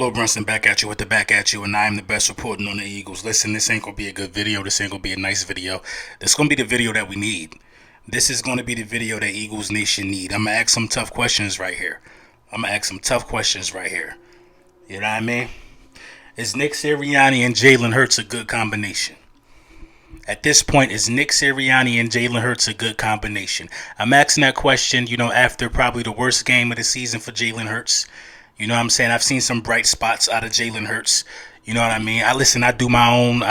Lil Brunson back at you with the back at you, and I am the best reporting on the Eagles. Listen, this ain't gonna be a good video. This ain't gonna be a nice video. This gonna be the video that we need. This is gonna be the video that Eagles Nation need. I'm gonna ask some tough questions right here. You know what I mean? Is Nick Sirianni and Jalen Hurts a good combination? At this point, is Nick Sirianni and Jalen Hurts a good combination? I'm asking that question, after probably the worst game of the season for Jalen Hurts. You know what I'm saying? I've seen some bright spots out of Jalen Hurts. You know what I mean? I do my own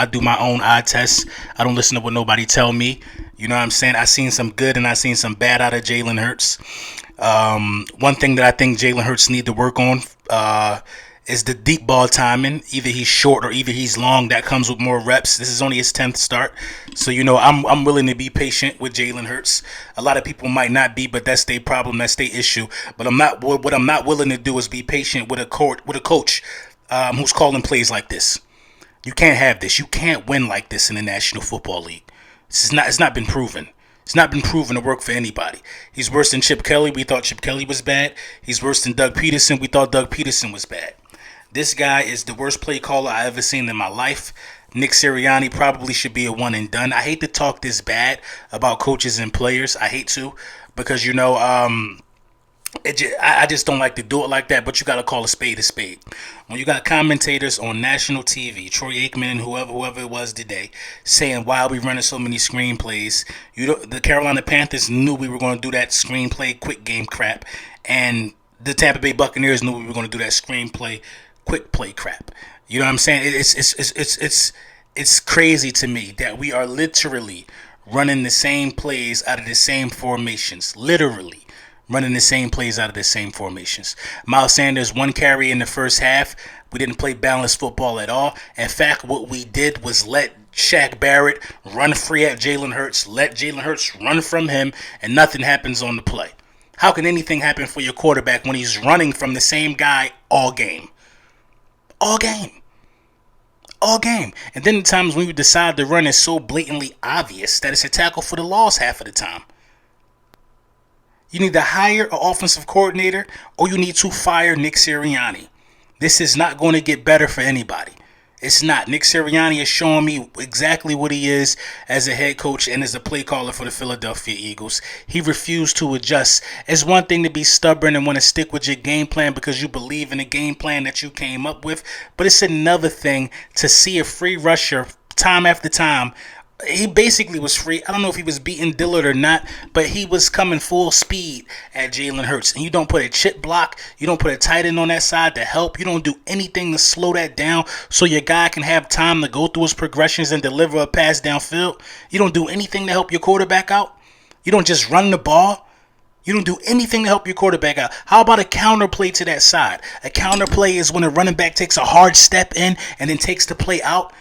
eye test. I don't listen to what nobody tell me. You know what I'm saying? I seen some good and I seen some bad out of Jalen Hurts. One thing that I think Jalen Hurts need to work on is the deep ball timing. Either he's short or either he's long. That comes with more reps. This is only his 10th start. So, I'm willing to be patient with Jalen Hurts. A lot of people might not be, but that's their problem. That's their issue. But what I'm not willing to do is be patient with a coach who's calling plays like this. You can't have this. You can't win like this in the National Football League. It's not been proven. It's not been proven to work for anybody. He's worse than Chip Kelly. We thought Chip Kelly was bad. He's worse than Doug Peterson. We thought Doug Peterson was bad. This guy is the worst play caller I ever seen in my life. Nick Sirianni probably should be a one and done. I hate to talk this bad about coaches and players. I hate to because, I just don't like to do it like that, but you got to call a spade a spade. When you got commentators on national TV, Troy Aikman and whoever it was today, saying why are we running so many screenplays, the Carolina Panthers knew we were going to do that screenplay quick game crap, and the Tampa Bay Buccaneers knew we were going to do that screenplay quick play crap. You know what I'm saying? It's crazy to me that we are literally running the same plays out of the same formations. Literally running the same plays out of the same formations. Miles Sanders, 1 carry in the first half. We didn't play balanced football at all. In fact, what we did was let Shaq Barrett run free at Jalen Hurts, let Jalen Hurts run from him, and nothing happens on the play. How can anything happen for your quarterback when he's running from the same guy all game? All game. And then the times when you decide to run is so blatantly obvious that it's a tackle for the loss half of the time. You need to hire an offensive coordinator or you need to fire Nick Sirianni. This is not going to get better for anybody. It's not. Nick Sirianni is showing me exactly what he is as a head coach and as a play caller for the Philadelphia Eagles. He refused to adjust. It's one thing to be stubborn and want to stick with your game plan because you believe in the game plan that you came up with, but it's another thing to see a free rusher time after time. He basically was free. I don't know if he was beating Dillard or not, but he was coming full speed at Jalen Hurts. And you don't put a chip block. You don't put a tight end on that side to help. You don't do anything to slow that down so your guy can have time to go through his progressions and deliver a pass downfield. You don't do anything to help your quarterback out. You don't just run the ball. You don't do anything to help your quarterback out. How about a counter play to that side? A counter play is when a running back takes a hard step in and then takes the play out.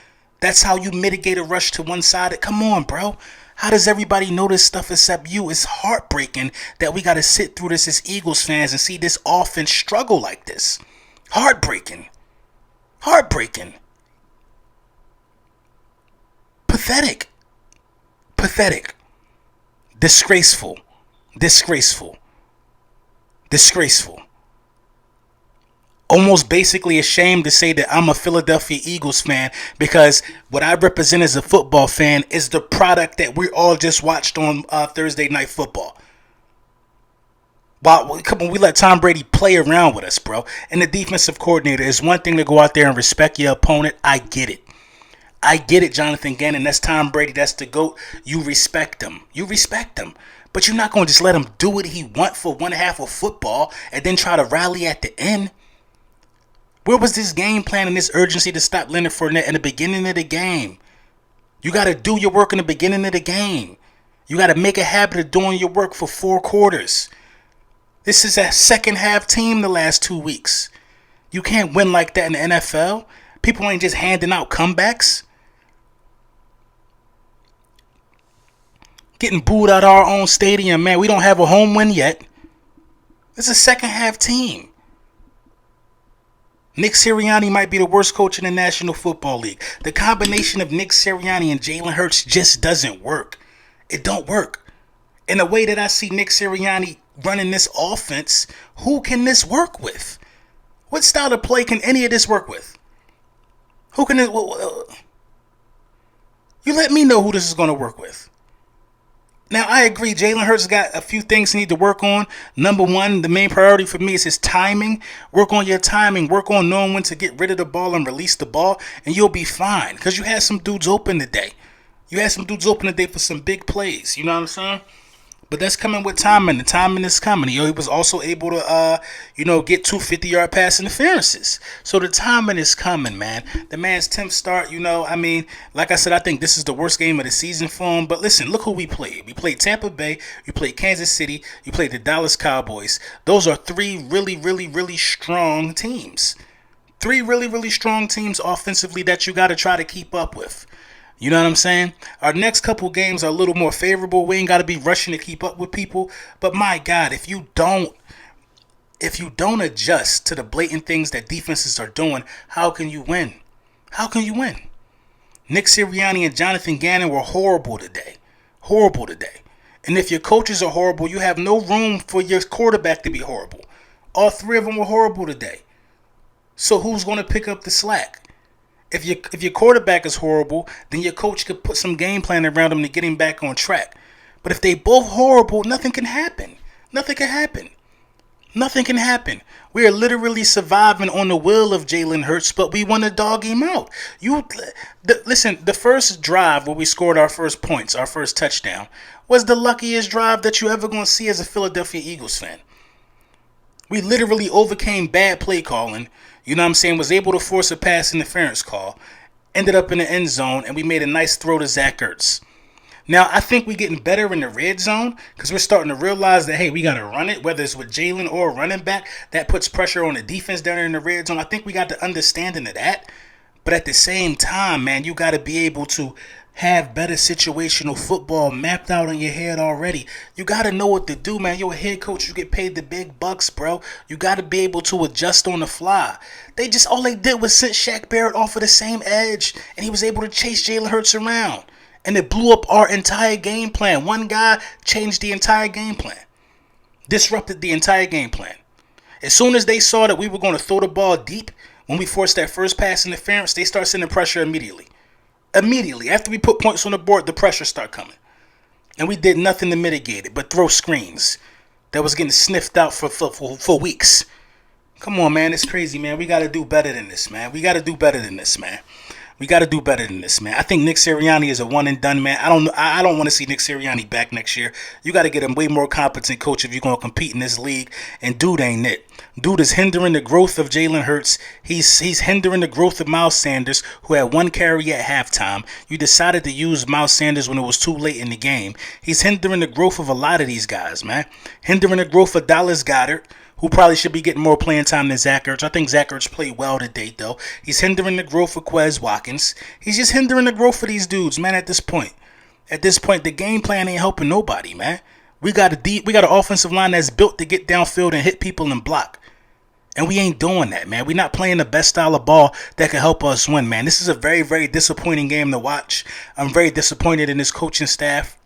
That's how you mitigate a rush to one side. Come on, bro. How does everybody know this stuff except you? It's heartbreaking that we got to sit through this as Eagles fans and see this offense struggle like this. Heartbreaking. Pathetic. Disgraceful. Almost basically ashamed to say that I'm a Philadelphia Eagles fan because what I represent as a football fan is the product that we all just watched on Thursday Night Football. We let Tom Brady play around with us, bro. And the defensive coordinator is one thing to go out there and respect your opponent. I get it, Jonathan Gannon. That's Tom Brady. That's the GOAT. You respect him. But you're not going to just let him do what he wants for one half of football and then try to rally at the end. Where was this game plan and this urgency to stop Leonard Fournette in the beginning of the game? You got to do your work in the beginning of the game. You got to make a habit of doing your work for 4 quarters. This is a second half team the last 2 weeks. You can't win like that in the NFL. People ain't just handing out comebacks. Getting booed out of our own stadium, man. We don't have a home win yet. It's a second half team. Nick Sirianni might be the worst coach in the National Football League. The combination of Nick Sirianni and Jalen Hurts just doesn't work. It don't work. In the way that I see Nick Sirianni running this offense, who can this work with? What style of play can any of this work with? Who can it? You let me know who this is going to work with. Now, I agree, Jalen Hurts got a few things he need to work on. Number one, the main priority for me is his timing. Work on your timing. Work on knowing when to get rid of the ball and release the ball, and you'll be fine. Because you had some dudes open today. You had some dudes open today for some big plays. You know what I'm saying? But that's coming with timing. The timing is coming. He was also able to, get 250-yard pass interferences. So the timing is coming, man. The man's 10th start, like I said, I think this is the worst game of the season for him. But listen, look who we played. We played Tampa Bay. We played Kansas City. We played the Dallas Cowboys. Those are three really, really, really strong teams. Three really, really strong teams offensively that you got to try to keep up with. You know what I'm saying? Our next couple games are a little more favorable. We ain't got to be rushing to keep up with people. But my God, if you don't adjust to the blatant things that defenses are doing, how can you win? How can you win? Nick Sirianni and Jonathan Gannon were horrible today. Horrible today. And if your coaches are horrible, you have no room for your quarterback to be horrible. All three of them were horrible today. So who's going to pick up the slack? If your quarterback is horrible, then your coach could put some game plan around him to get him back on track. But if they both horrible, nothing can happen. Nothing can happen. Nothing can happen. We are literally surviving on the will of Jalen Hurts, but we want to dog him out. Listen, the first drive where we scored our first points, our first touchdown, was the luckiest drive that you ever going to see as a Philadelphia Eagles fan. We literally overcame bad play calling. You know what I'm saying? Was able to force a pass interference call. Ended up in the end zone, and we made a nice throw to Zach Ertz. Now, I think we're getting better in the red zone because we're starting to realize that, hey, we got to run it, whether it's with Jalen or a running back. That puts pressure on the defense down there in the red zone. I think we got the understanding of that. But at the same time, man, you got to be able to have better situational football mapped out in your head already. You got to know what to do, man. You're a head coach. You get paid the big bucks, bro. You got to be able to adjust on the fly. All they did was send Shaq Barrett off of the same edge, and he was able to chase Jalen Hurts around. And it blew up our entire game plan. One guy changed the entire game plan. Disrupted the entire game plan. As soon as they saw that we were going to throw the ball deep, when we forced that first pass interference, they start sending pressure immediately. Immediately, after we put points on the board, the pressure start coming. And we did nothing to mitigate it but throw screens that was getting sniffed out for weeks. Come on, man. It's crazy, man. We got to do better than this, man. We got to do better than this, man. We got to do better than this, man. I think Nick Sirianni is a one and done, man. I don't want to see Nick Sirianni back next year. You got to get a way more competent coach if you're going to compete in this league. And dude ain't it. Dude is hindering the growth of Jalen Hurts. He's hindering the growth of Miles Sanders, who had one carry at halftime. You decided to use Miles Sanders when it was too late in the game. He's hindering the growth of a lot of these guys, man. Hindering the growth of Dallas Goedert, who probably should be getting more playing time than Zach Ertz. I think Zach Ertz played well today, though. He's hindering the growth of Quez Watkins. He's just hindering the growth of these dudes, man, at this point. At this point, the game plan ain't helping nobody, man. We got an offensive line that's built to get downfield and hit people and block. And we ain't doing that, man. We're not playing the best style of ball that can help us win, man. This is a very, very disappointing game to watch. I'm very disappointed in this coaching staff.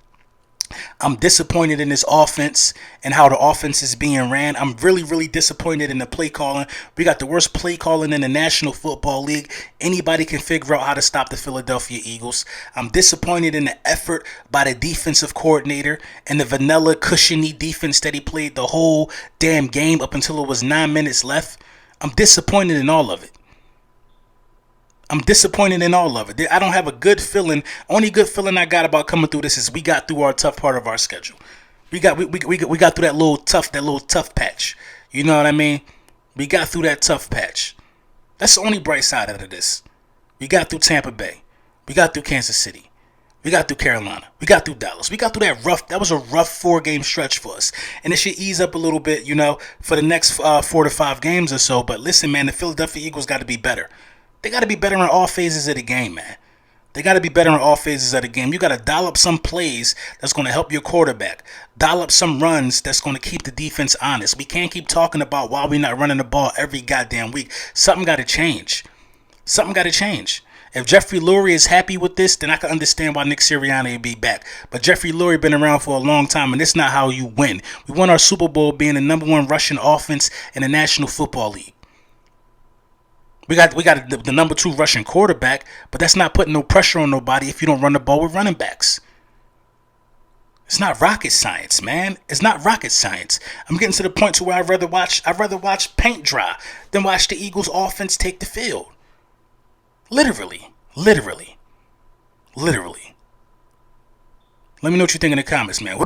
I'm disappointed in this offense and how the offense is being ran. I'm really, really disappointed in the play calling. We got the worst play calling in the National Football League. Anybody can figure out how to stop the Philadelphia Eagles. I'm disappointed in the effort by the defensive coordinator and the vanilla, cushiony defense that he played the whole damn game up until it was 9 minutes left. I'm disappointed in all of it. I don't have a good feeling. Only good feeling I got about coming through this is we got through our tough part of our schedule. We got through that little tough patch. You know what I mean? We got through that tough patch. That's the only bright side out of this. We got through Tampa Bay. We got through Kansas City. We got through Carolina. We got through Dallas. We got through that was a rough 4-game stretch for us. And it should ease up a little bit, for the next 4 to 5 games or so. But listen, man, the Philadelphia Eagles got to be better. They got to be better in all phases of the game, man. They got to be better in all phases of the game. You got to dial up some plays that's going to help your quarterback. Dial up some runs that's going to keep the defense honest. We can't keep talking about why we're not running the ball every goddamn week. Something got to change. If Jeffrey Lurie is happy with this, then I can understand why Nick Sirianni will be back. But Jeffrey Lurie been around for a long time, and it's not how you win. We won our Super Bowl being the number 1 rushing offense in the National Football League. We got the number 2 rushing quarterback, but that's not putting no pressure on nobody if you don't run the ball with running backs. It's not rocket science, man. It's not rocket science. I'm getting to the point to where I'd rather watch paint dry than watch the Eagles offense take the field. Literally. Literally. Literally. Let me know what you think in the comments, man.